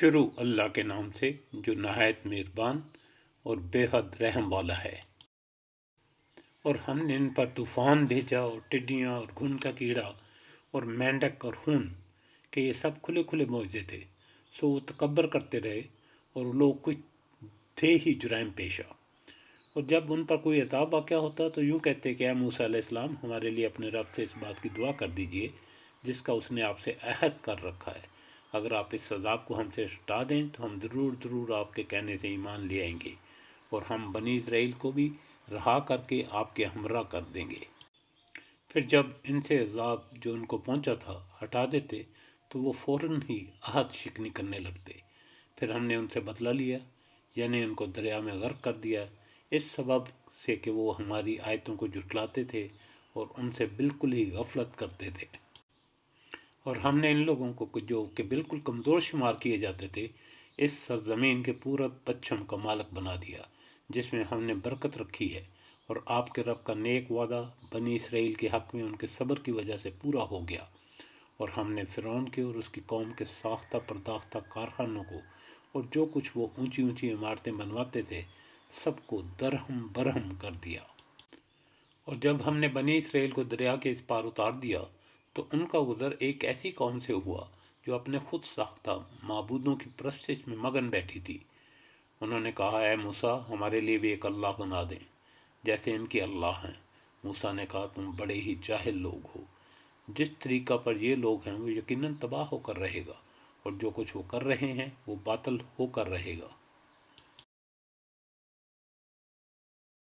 شروع اللہ کے نام سے جو نہایت مہربان اور بے حد رحم والا ہے۔ اور ہم نے ان پر طوفان بھیجا اور ٹڈیاں اور گھن کا کیڑا اور مینڈک اور خون کہ یہ سب کھلے کھلے معجزے تھے، سو وہ تکبر کرتے رہے اور لوگ کچھ تھے ہی جرائم پیشہ۔ اور جب ان پر کوئی عذاب واقع ہوتا تو یوں کہتے کہ اے موسیٰ علیہ السلام، ہمارے لیے اپنے رب سے اس بات کی دعا کر دیجئے جس کا اس نے آپ سے عہد کر رکھا ہے۔ اگر آپ اس عذاب کو ہم سے ہٹا دیں تو ہم ضرور آپ کے کہنے سے ایمان لے آئیں گے، اور ہم بنی اسرائیل کو بھی رہا کر کے آپ کے ہمراہ کر دیں گے۔ پھر جب ان سے عذاب جو ان کو پہنچا تھا ہٹا دیتے تو وہ فوراً ہی عہد شکنی کرنے لگتے۔ پھر ہم نے ان سے بدلہ لیا، یعنی ان کو دریا میں غرق کر دیا، اس سبب سے کہ وہ ہماری آیتوں کو جھٹلاتے تھے اور ان سے بالکل ہی غفلت کرتے تھے۔ اور ہم نے ان لوگوں کو جو کہ بالکل کمزور شمار کیے جاتے تھے اس سرزمین کے پورب پچھم کا مالک بنا دیا، جس میں ہم نے برکت رکھی ہے، اور آپ کے رب کا نیک وعدہ بنی اسرائیل کے حق میں ان کے صبر کی وجہ سے پورا ہو گیا۔ اور ہم نے فرعون کے اور اس کی قوم کے ساختہ پرداختہ کارخانوں کو اور جو کچھ وہ اونچی اونچی عمارتیں بنواتے تھے سب کو درہم برہم کر دیا۔ اور جب ہم نے بنی اسرائیل کو دریا کے اس پار اتار دیا تو ان کا گزر ایک ایسی قوم سے ہوا جو اپنے خود ساختہ معبودوں کی پرستش میں مگن بیٹھی تھی۔ انہوں نے کہا، اے موسیٰ، ہمارے لیے بھی ایک اللہ بنا دیں جیسے ان کے اللہ ہیں۔ موسیٰ نے کہا، تم بڑے ہی جاہل لوگ ہو۔ جس طریقہ پر یہ لوگ ہیں وہ یقیناً تباہ ہو کر رہے گا، اور جو کچھ وہ کر رہے ہیں وہ باطل ہو کر رہے گا۔